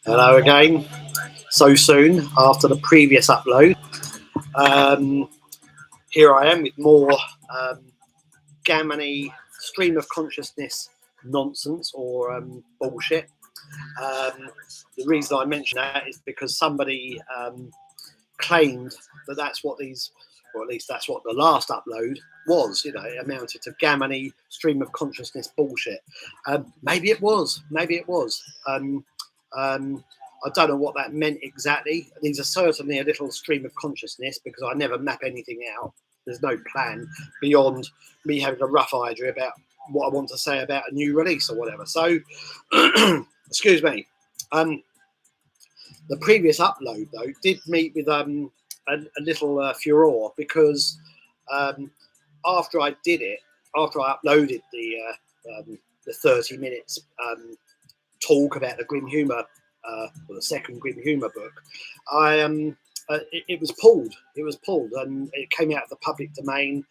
Hello again. So soon after the previous upload, here I am with more gammony stream of consciousness nonsense or bullshit. The reason I mention that is because somebody claimed that that's what these, or at least that's what the last upload was. You know, it amounted to gammony stream of consciousness bullshit. Maybe it was. Maybe it was. I don't know what that meant exactly. These are certainly a little stream of consciousness because I never map anything out. There's no plan beyond me having a rough idea about what I want to say about a new release or whatever. So, excuse me. The previous upload, though, did meet with a little furore because after I did it, after I uploaded the 30 minutes talk about the grim humour, or the second grim humour book, it was pulled. It was pulled, and it came out of the public domain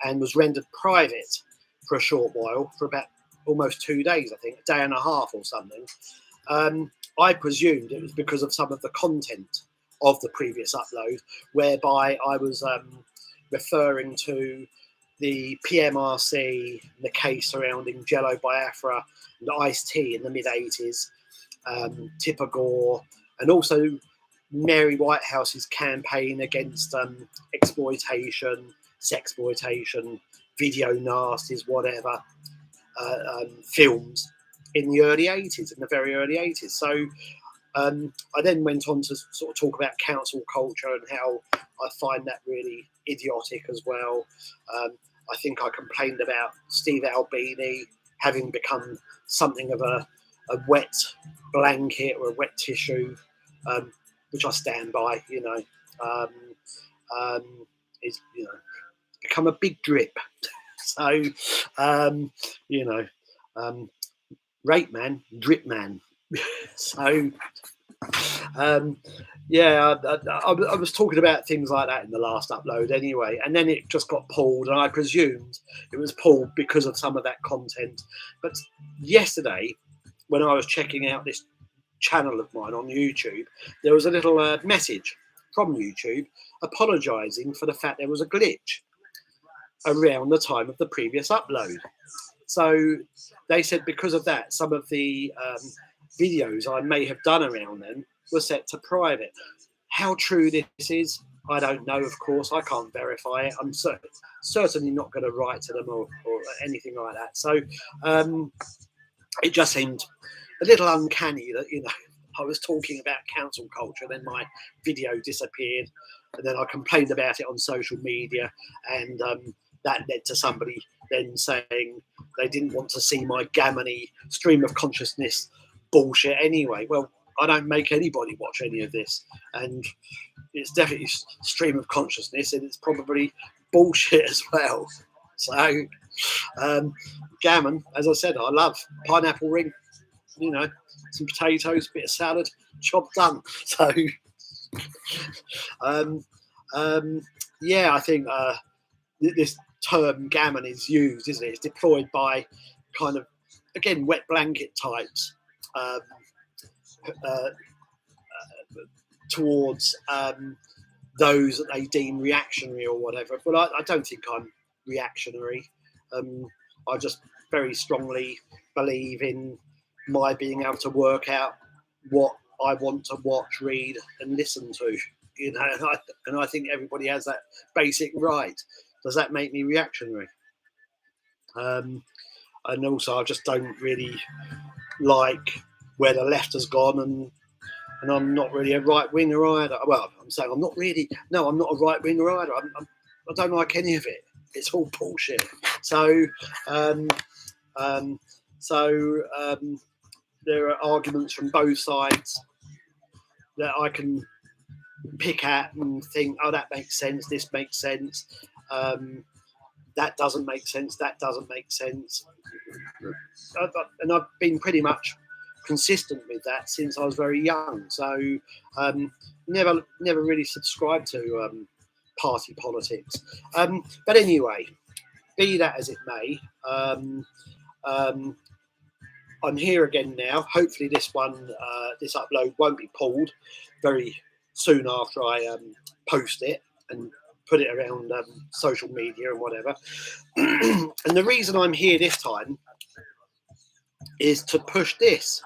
and was rendered private for a short while, for about almost 2 days, I think, a day and a half or something. I presumed it was because of some of the content of the previous upload, whereby I was referring to the PMRC, the case surrounding Jello Biafra and Ice-T in the mid-80s, Tipper Gore, and also Mary Whitehouse's campaign against exploitation, sexploitation, video nasties, whatever, films in the early 80s, in the very early 80s. So I then went on to sort of talk about council culture and how I find that really idiotic as well. I think I complained about Steve Albini having become something of a wet blanket or a wet tissue, which I stand by. You know, is become a big drip. So you know, rape man, drip man. So yeah, I was talking about things like that in the last upload anyway, and then it just got pulled, and I presumed it was pulled because of some of that content. But yesterday, when I was checking out this channel of mine on YouTube, there was a little message from YouTube apologising for the fact there was a glitch around the time of the previous upload. So they said because of that, some of the videos I may have done around them were set to private. How true this is, I don't know, of course. I can't verify it. I'm certainly not going to write to them or anything like that. So it just seemed a little uncanny that, you know, I was talking about council culture, then my video disappeared, and then I complained about it on social media, and that led to somebody then saying they didn't want to see my gammony stream of consciousness bullshit anyway. Well, I don't make anybody watch any of this, and it's definitely stream of consciousness, and it's probably bullshit as well. So gammon, as I said, I love pineapple ring, you know, some potatoes, bit of salad, job done. So yeah, I think this term gammon is used, isn't it? It's deployed by kind of, again, wet blanket types towards those that they deem reactionary or whatever. But I don't think I'm reactionary. I just very strongly believe in my being able to work out what I want to watch, read, and listen to. You know, and I think everybody has that basic right. Does that make me reactionary? And also, I just don't really like where the left has gone, and I'm not really a right winger either. Well, I'm saying I'm not really. No, I'm not a right winger either. I don't like any of it. It's all bullshit. So, there are arguments from both sides that I can pick at and think, oh, that makes sense. This makes sense. That doesn't make sense. That doesn't make sense. And I've been pretty much consistent with that since I was very young. So never really subscribed to party politics. But anyway, be that as it may, I'm here again now. Hopefully this one, this upload won't be pulled very soon after I post it and put it around social media and whatever. And the reason I'm here this time is to push this.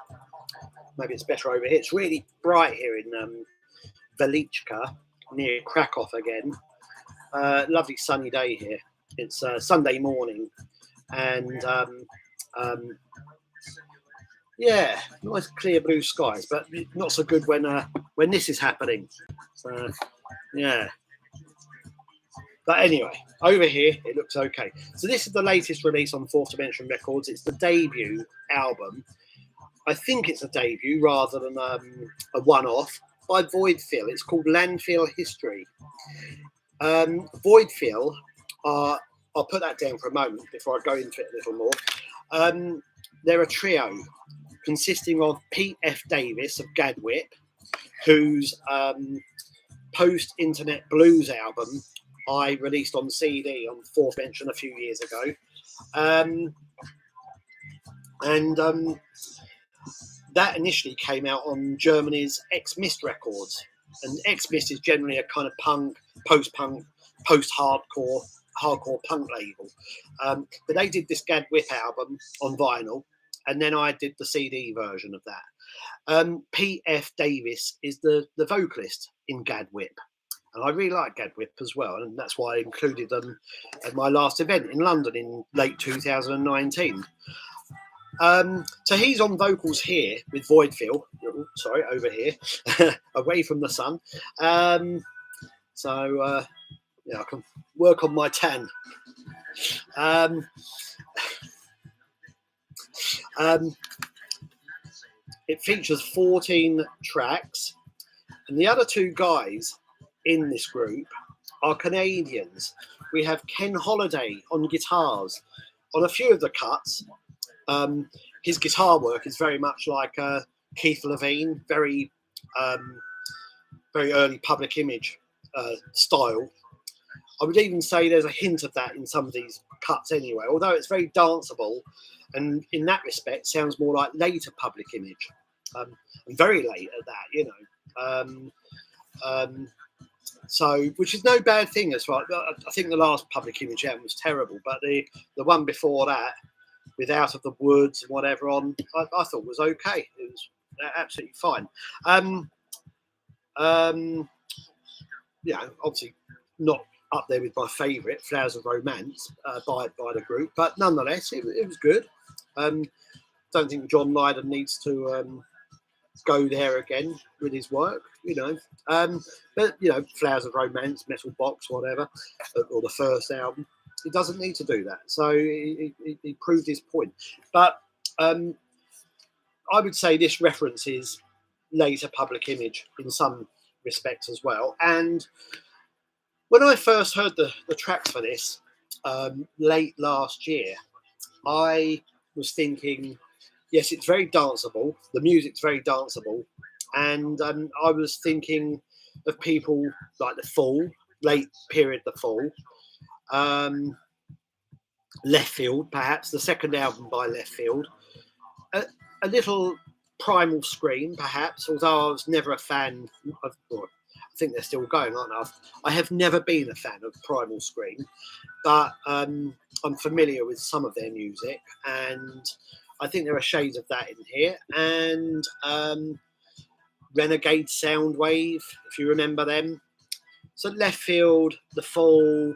Maybe it's better over here. It's really bright here in Velichka, near Krakow again. Lovely sunny day here. It's Sunday morning, and yeah, nice clear blue skies, but not so good when this is happening. So yeah. But anyway, over here it looks okay. So this is the latest release on Fourth Dimension Records. It's the debut album. I think it's a debut rather than a one-off by Voidfill. It's called Landfill History. Voidfill are, I'll put that down for a moment before I go into it a little more. They're a trio consisting of Pete F. Davis of Gadwip, whose post-internet blues album I released on CD on Fourth Dimension a few years ago. That initially came out on Germany's X-Mist Records. And X-Mist is generally a kind of punk, post-punk, post-hardcore, hardcore punk label. But they did this Gadwip album on vinyl, and then I did the CD version of that. Pete F. Davis is the vocalist in Gadwip. And I really like Gadwip as well, and that's why I included them at my last event in London in late 2019. So he's on vocals here with Voidfill. Sorry, over here, away from the sun. Yeah, I can work on my tan. It features 14 tracks, and the other two guys in this group are Canadians. We have Ken Holiday on guitars. On a few of the cuts, his guitar work is very much like Keith Levine, very early Public Image style. I would even say there's a hint of that in some of these cuts anyway, although it's very danceable, and in that respect sounds more like later Public Image, and very late at that, you know. So, which is no bad thing as well. I think the last Public Image album was terrible, but the one before that, with Out of the Woods and whatever on, I thought was okay. It was absolutely fine. You know, obviously not up there with my favourite, Flowers of Romance, by the group, but nonetheless, it was good. Don't think John Lydon needs to go there again with his work, you know. But you know, Flowers of Romance, Metal Box, whatever, or the first album, he doesn't need to do that. So he proved his point. But I would say this references later Public Image in some respects as well. And when I first heard the tracks for this late last year, I was thinking, yes, it's very danceable. The music's very danceable. And I was thinking of people like The Fall, late period The Fall, Leftfield, perhaps, the second album by Leftfield, a little Primal Scream, perhaps, although I was never a fan of, or I think they're still going, aren't they? I have never been a fan of Primal Scream, but I'm familiar with some of their music, and I think there are shades of that in here. And Renegade, Soundwave, if you remember them. So Leftfield, The Fall,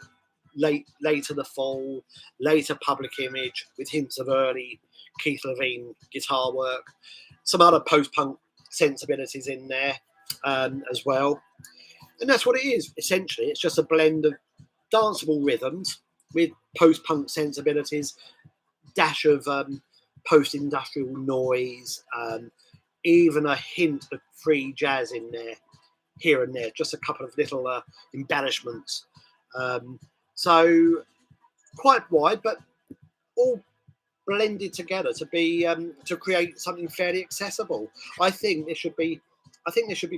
later The Fall, later Public Image, with hints of early Keith Levine guitar work. Some other post-punk sensibilities in there as well. And that's what it is, essentially. It's just a blend of danceable rhythms with post-punk sensibilities, dash of post-industrial noise, even a hint of free jazz in there, here and there, just a couple of little embellishments. So quite wide, but all blended together to be to create something fairly accessible. I think this should be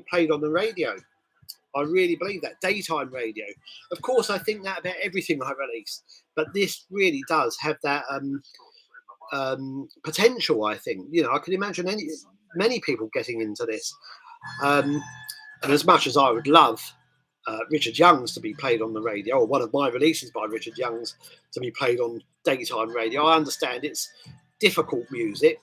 played on the radio. I really believe that, daytime radio. Of course, I think that about everything I release, but this really does have that potential. I think, you know, I could imagine many people getting into this. And as much as I would love Richard Young's to be played on the radio, or one of my releases by Richard Young's to be played on daytime radio, I understand it's difficult music,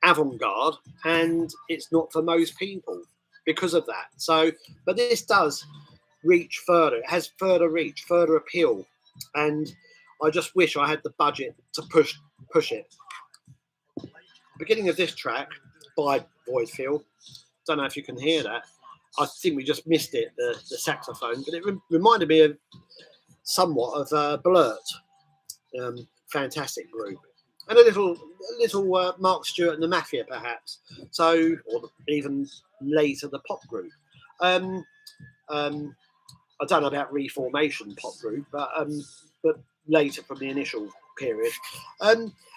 avant-garde, and it's not for most people because of that. So, but this does reach further. It has further reach, further appeal, and I just wish I had the budget to push it. Beginning of this track by Leftfield. Don't know if you can hear that. I think we just missed it, the saxophone, but it reminded me of somewhat of Blurt. Fantastic group, and a little Mark Stewart and the Mafia, perhaps. So, or even later the pop group. I don't know about Reformation pop group, but later from the initial period.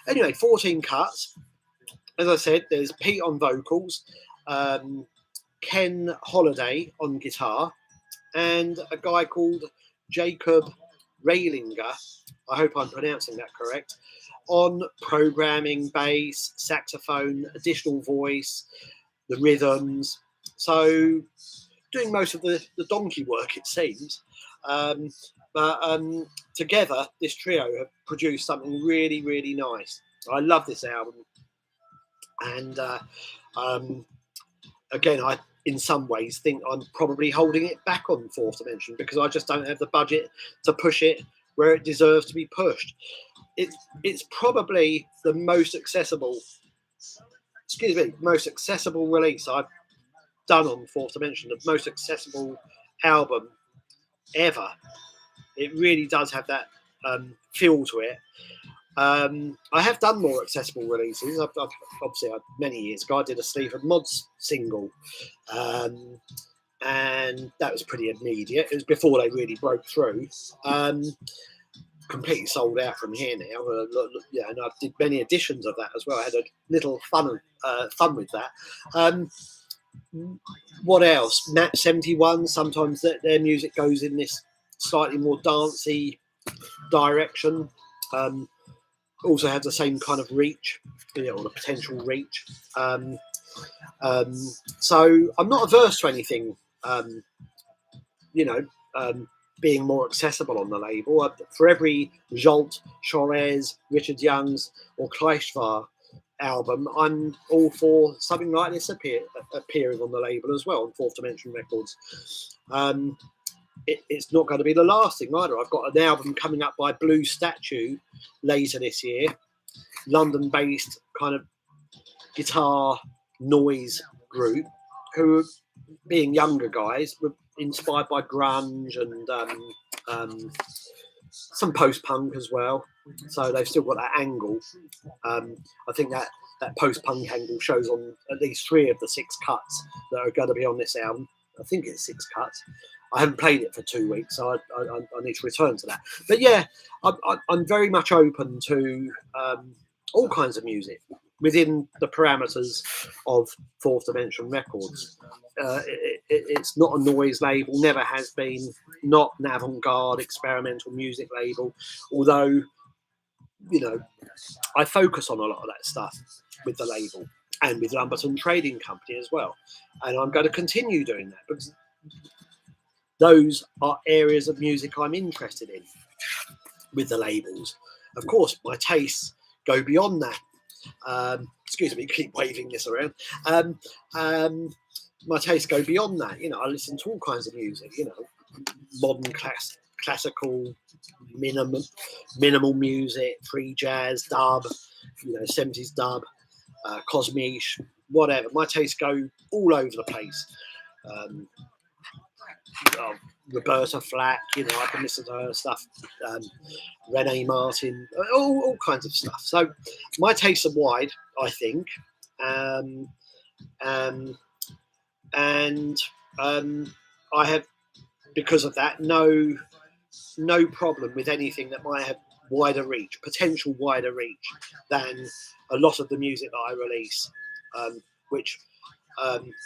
Anyway, 14 cuts. As I said, there's Pete on vocals, Ken Holiday on guitar, and a guy called Jacob Railinger, I hope I'm pronouncing that correct, on programming, bass, saxophone, additional voice, the rhythms. So doing most of the donkey work, it seems. But together, this trio have produced something really, really nice. I love this album. And again, I, in some ways, think I'm probably holding it back on Fourth Dimension because I just don't have the budget to push it where it deserves to be pushed. It's probably the most accessible, most accessible release I've done on Fourth Dimension, the most accessible album ever. It really does have that feel to it. I have done more accessible releases. I've obviously, many years ago, I did a Sleaford Mods single, and that was pretty immediate. It was before they really broke through. Completely sold out from here now. Yeah, and I did many editions of that as well. I had a little fun with that. What else? Map 71. Sometimes their music goes in this slightly more dancey direction. Also has the same kind of reach, or the potential reach. So I'm not averse to anything, being more accessible on the label. For every Jolt, Chorez, Richard Young's, or Kleistvar album, I'm all for something like this appearing on the label as well, on Fourth Dimension Records. It's not going to be the last thing either. I've got an album coming up by Blue Statue later this year, London-based kind of guitar noise group who, being younger guys, were inspired by grunge and some post-punk as well. So they've still got that angle. I think that post-punk angle shows on at least 3 of the 6 cuts that are going to be on this album. I think it's 6 cuts. I haven't played it for 2 weeks, so I need to return to that. But yeah, I'm very much open to all kinds of music within the parameters of Fourth Dimension Records. It's not a noise label, never has been, not an avant-garde experimental music label, although, I focus on a lot of that stuff with the label and with Lumberton Trading Company as well. And I'm going to continue doing that because those are areas of music I'm interested in with the labels. Of course, my tastes go beyond that. Excuse me, keep waving this around. My tastes go beyond that. I listen to all kinds of music, modern classical, minimal music, free jazz, dub, 70s dub, cosmiche, whatever. My tastes go all over the place. Roberta Flack, I can listen to her stuff, Renee Martin, all kinds of stuff. So my tastes are wide, I think, and I have, because of that, no problem with anything that might have potential wider reach than a lot of the music that I release, which,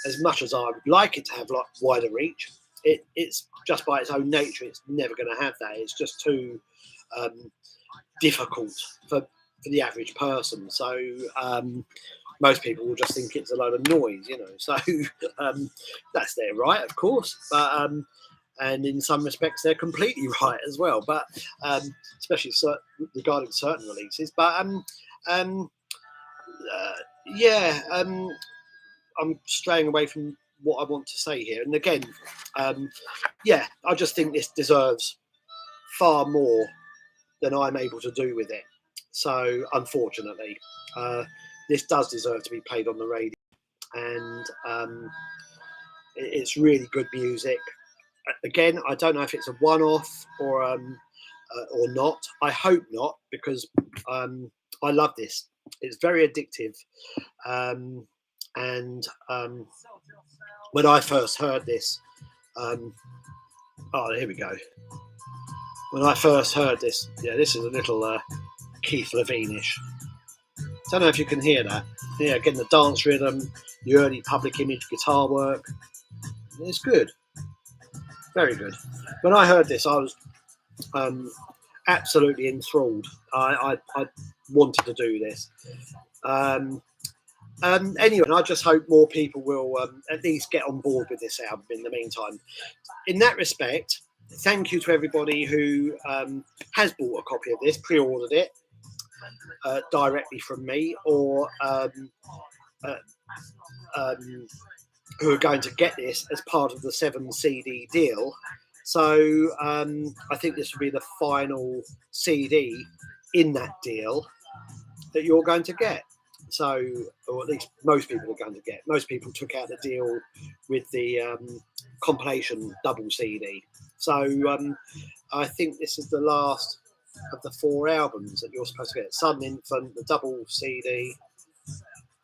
as much as I would like it to have wider reach, it's just by its own nature, it's never going to have that. It's just too difficult for for the average person. So most people will just think it's a load of noise, you know. So that's their right, of course, but and in some respects they're completely right as well. But especially regarding certain releases. But yeah, I'm straying away from what I want to say here. And again, yeah, I just think this deserves far more than I'm able to do with it. So unfortunately, this does deserve to be played on the radio, and it's really good music. Again, I don't know if it's a one-off or not. I hope not, because I love this. It's very addictive, and when I first heard this, oh, here we go. When I first heard this, yeah, this is a little Keith Levine-ish. Don't know if you can hear that. Yeah, again, the dance rhythm, the early Public Image guitar work. It's good. Very good. When I heard this, I was absolutely enthralled. I wanted to do this. Anyway, I just hope more people will at least get on board with this album in the meantime. In that respect, thank you to everybody who has bought a copy of this, pre-ordered it directly from me, or who are going to get this as part of the 7 CD deal. So I think this will be the final CD in that deal that you're going to get. So, or at least most people are going to get. Most people took out the deal with the compilation double CD. So I think this is the last of the 4 albums that you're supposed to get. Sudden Infant, the double CD,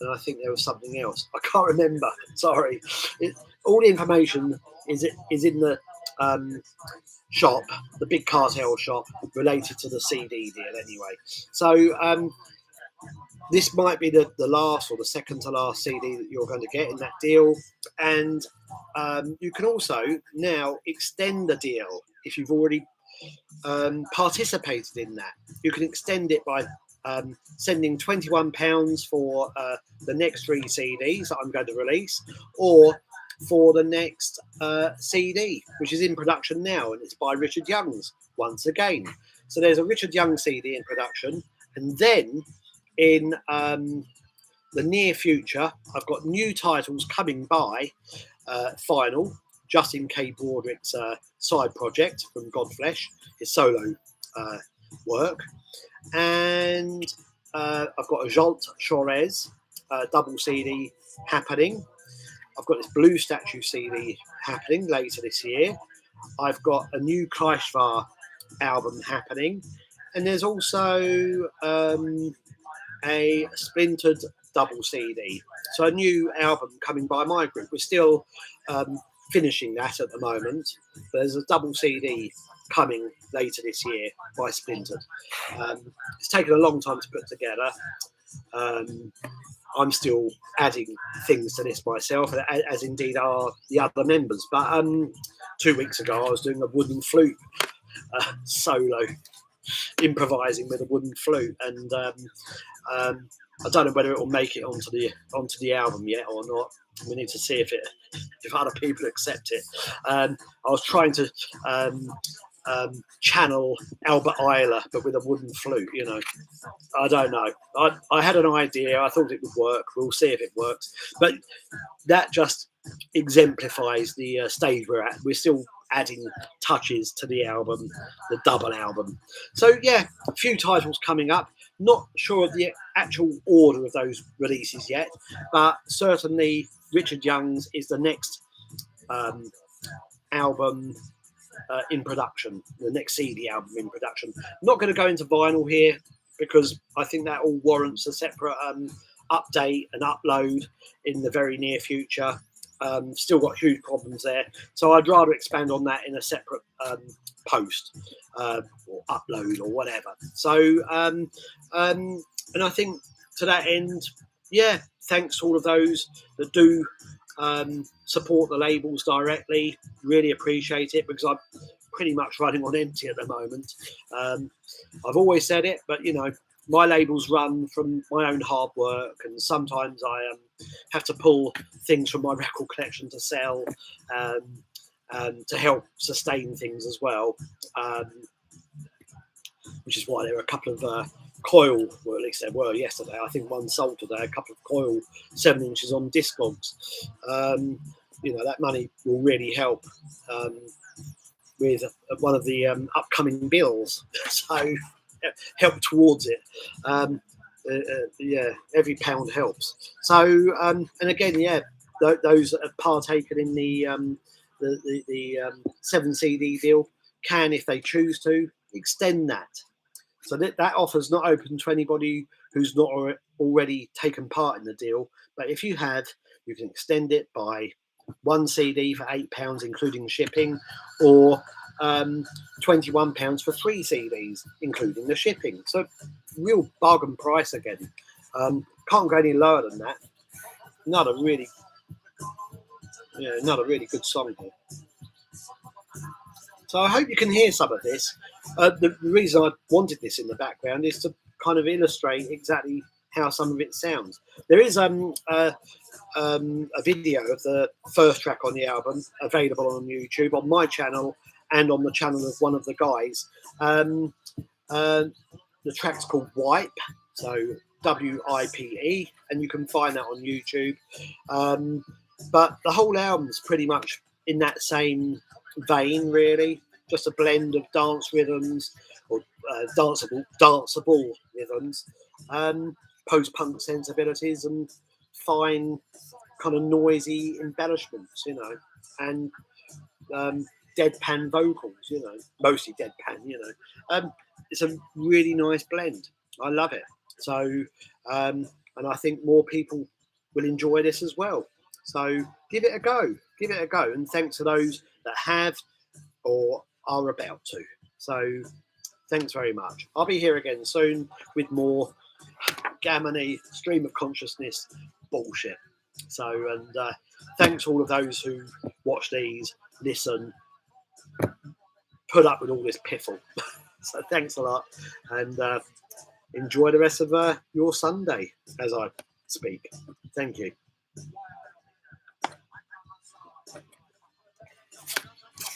and I think there was something else. I can't remember. Sorry. All the information is in the shop, the big cartel shop, related to the CD deal anyway. So this might be the last or the second to last CD that you're going to get in that deal. And you can also now extend the deal if you've already participated in that. You can extend it by sending £21 for the next 3 CDs that I'm going to release, or for the next CD, which is in production now, and it's by Richard Youngs once again. So there's a Richard Young CD in production, and then in the near future, I've got new titles coming by Final, Justin K. Broderick's side project from Godflesh, his solo work. And I've got a Jolt Chorez double CD happening. I've got this Blue Statue CD happening later this year. I've got a new Kreisvar album happening. And there's also a Splintered double CD. So a new album coming by my group. We're still finishing that at the moment. There's a double CD coming later this year by Splintered. It's taken a long time to put together. I'm still adding things to this myself, as indeed are the other members. But 2 weeks ago, I was doing a wooden flute solo, improvising with a wooden flute, and I don't know whether it will make it onto the album yet or not. We need to see if other people accept it. I was trying to channel Albert Eiler, but with a wooden flute. You know, I don't know. I had an idea. I thought it would work. We'll see if it works. But that just exemplifies the stage we're at. We're still adding touches to the album, the double album. So yeah, a few titles coming up. Not sure of the actual order of those releases yet, but certainly Richard Young's is the next album in production, the next CD album in production. I'm not going to go into vinyl here because I think that all warrants a separate update and upload in the very near future. Still got huge problems there, so I'd rather expand on that in a separate post or upload or whatever. So and I think to that end, yeah, thanks to all of those that do support the labels directly. Really appreciate it, because I'm pretty much running on empty at the moment. I've always said it, but you know, my labels run from my own hard work, and sometimes I have to pull things from my record collection to sell, to help sustain things as well. Which is why there are a couple of coil, or at least there were yesterday. I think one sold today. A couple of coil 7 inches on Discogs. That money will really help with one of the upcoming bills. So help towards it. Every pound helps. So and again, those that have partaken in the 7 CD deal can, if they choose to, extend that. So that offer's not open to anybody who's not already taken part in the deal. But if you have, you can extend it by 1 CD for £8, including shipping, or £21 for 3 CDs, including the shipping. So real bargain price again. Can't go any lower than that. Not a really good song here. So I hope you can hear some of this. The reason I wanted this in the background is to kind of illustrate exactly how some of it sounds. There is a video of the first track on the album available on YouTube, on my channel and on the channel of one of the guys. The track's called Wipe, so WIPE, and you can find that on YouTube. But the whole album's pretty much in that same vein, really. Just a blend of dance rhythms, or danceable rhythms, post-punk sensibilities, and fine kind of noisy embellishments, and deadpan vocals, mostly deadpan, it's a really nice blend. I love it. So, and I think more people will enjoy this as well. So give it a go. And thanks to those that have or are about to. So thanks very much. I'll be here again soon with more gammony stream of consciousness bullshit. So, and thanks to all of those who watch these, listen, put up with all this piffle. So thanks a lot, and enjoy the rest of your Sunday as I speak. Thank you.